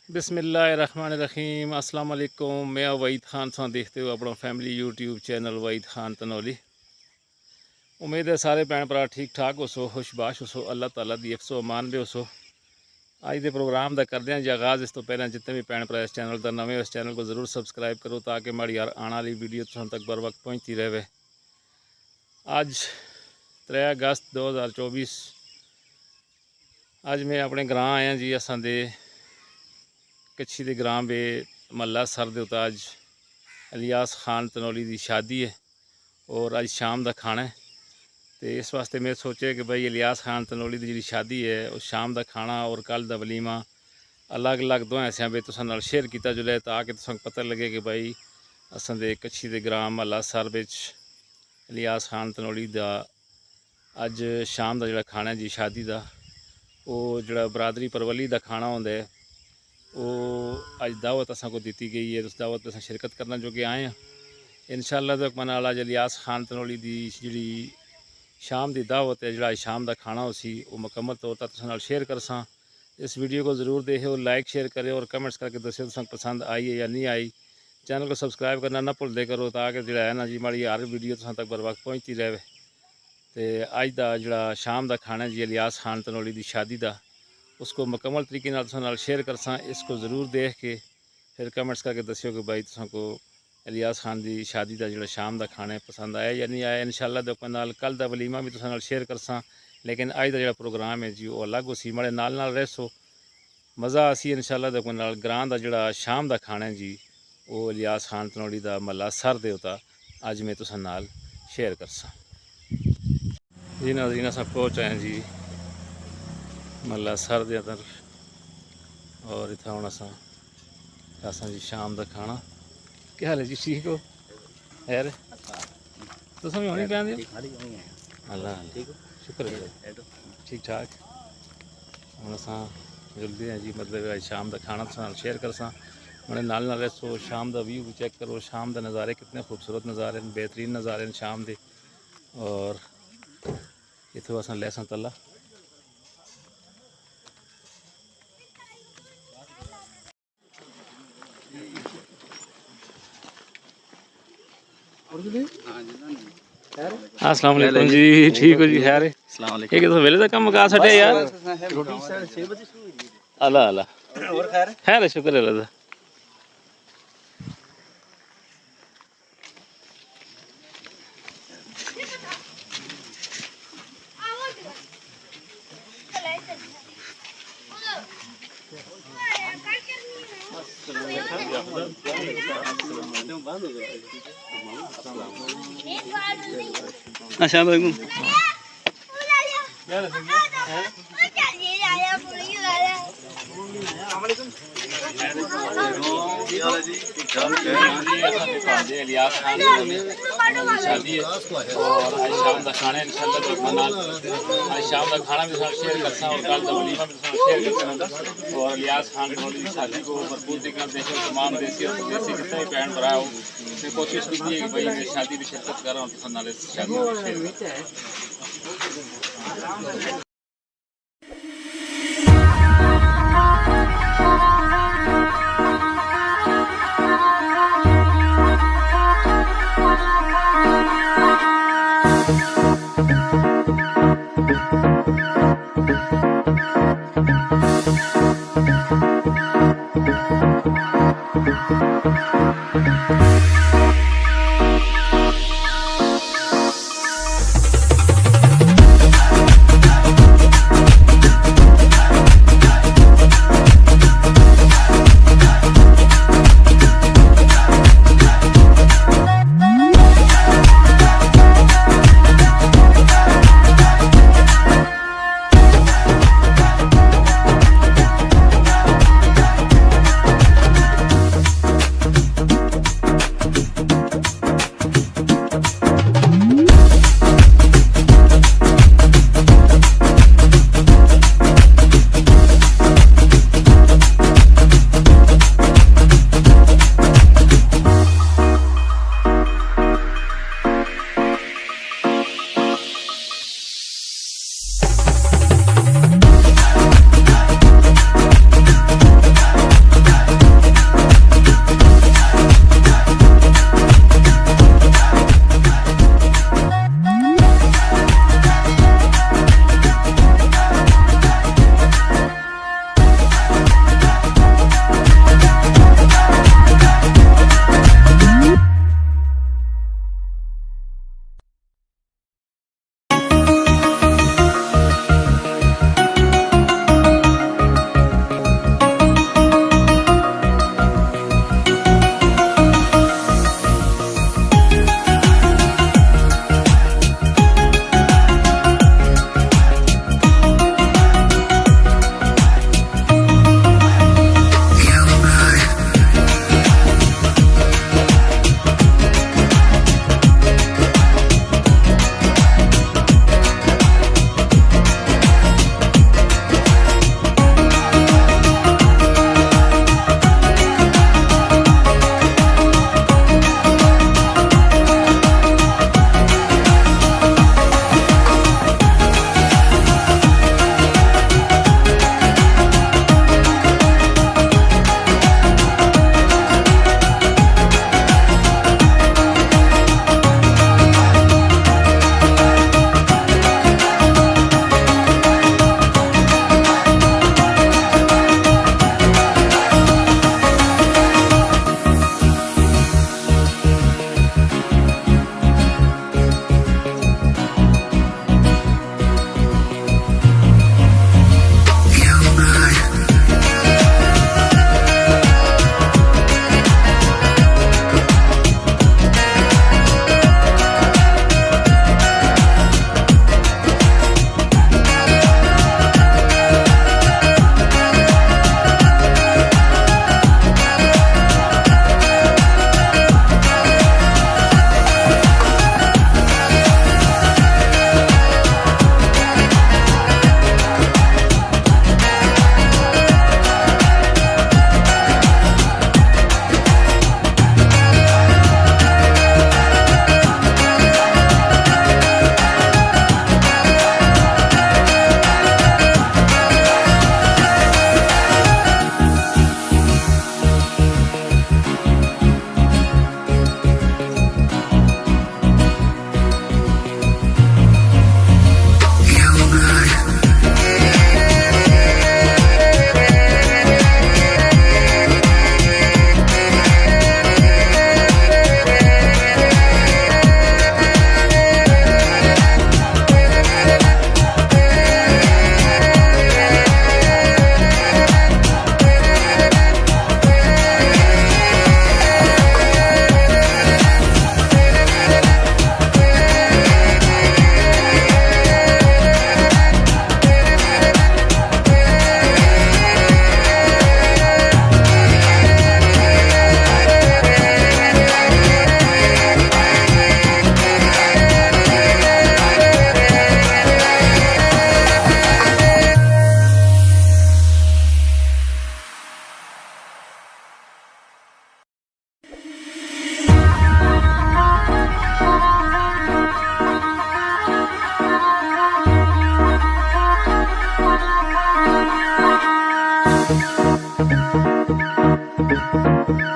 बिस्मिल्लाहिर्रहमानिर्रहीम अस्सलाम वालेकुम। मैं वहीद खान सा देखते हो अपना family YouTube channel Waheed Khan Tanoli. उम्मीद है सारे भैन भरा ठीक ठाक हो सो, खुशबाश हो सो, अल्लाह ताला दी हिफ्ज़ो अमान दे हो सो। अज के प्रोग्राम का करते हैं जी आगाज़। इस तो पहले जितने भी भैन भरा इस चैनल का नवे इस चैनल को ज़रूर सबसक्राइब करो ताकि हमारी यार आने वाली वीडियो तुम तक बर वक्त पहुँचती रहे। अज 3 अगस्त 2024 अज मैं अपने ग्रां आया जी। असां दे कच्छी के ग्रां बे महला सर दे उत्ते अज इलियास खान तनौली की शादी है और अज शाम का खाना है। तो इस वास्ते मैं सोचे कि भाई इलियास खान तनौली की जी शादी है उस शाम का खाना और कल का वलीमा अलग अलग दो हिस्सों में तुसां नाल शेयर किया जुले ताकि तुसां पता लगे कि भाई असां दे कच्छी के ग्रां महला सर विच इलियास खान तनौली का अज शाम का जोड़ा खाना है जी शादी का वो जोड़ा बरादरी परवली का खाना होंदा है वो अज दावत असा को दी गई है। उस दावत में अस शिरकत करना जो कि आए हैं इंशाअल्लाह। तो मन अज इलियास खान तनौली की जी शाम की दावत है जोड़ा शाम का खाना उसी वो मुकम्मल तौर पर तुसां शेयर करसा। इस वीडियो को ज़रूर देखो, लाइक शेयर करे और कमेंट्स करके दसो तुसां पसंद आई है या नहीं आई। चैनल को सबसक्राइब करना ना भुलते करो ताकि जो है ना जी हमारी हर वीडियो तुसां तक बर वक्त पहुँचती रहे। तो अज का जोड़ा शाम का खाना है जी इलियास खान तनौली की शादी का उसको मुकम्मल तरीके नाल शेयर करसा। इसको ज़रूर देख के फिर कमेंट्स करके दस्यो कि भाई तुमको इलियास खान की शादी का जो शाम का खाना है पसंद आया या नहीं आया। इंशाअल्लाह दे नाल कल का वलीमा भी तुसां नाल शेयर करसा। लेकिन अज का जो प्रोग्राम है जी वो अलग उसी माड़े नाल रहो मज़ा असी इंशाअल्लाह दे नाल ग्रां का जोड़ा शाम का खाना है जी वो इलियास खान तनौली का महला सर दे उत्ता अज मैं तुसां नाल शेयर करसा। जी नाज़रीन असां पहुँच आए जी महला सर दे अंदर और इतना हूँ असा जी शाम का खाना। क्या हाल है जी? ठीक हो यार? तुम भी होनी पैन अल्लाह शुक्र है ठीक ठाक। हम अस जुलते हैं जी मतलब शाम का खाना तुम शेयर करसा। मैंने नाल रसो शाम का व्यू भी चेक करो, शाम के नज़ारे कितने खूबसूरत नज़ारे हैं, बेहतरीन नज़ारे हैं शाम के। और इतों अस लैसा तला अस्सलाम वालेकुम जी। ठीक हो जी? खैर है? ये तो वेले का कम मुका छड़े यार। अल्लाह अल्लाह और खैर है, शुक्र है अल्लाह दा। अस्सलाम वालेकुम। इलियास खान शादी है और आज शाम का खाना इंशाअल्लाह आज शाम का खाना भी शेयर करता और कल का वलीमा भी शेयर करता। और इलियास खान तनौली की शादी को भरपूर तरीके देखो तमाम देसी और देसी जितने भी भैन भरा हो उसने कोशिश की है कि भाई मैं शादी की शिरकत कर रहा हूँ तो शादी है।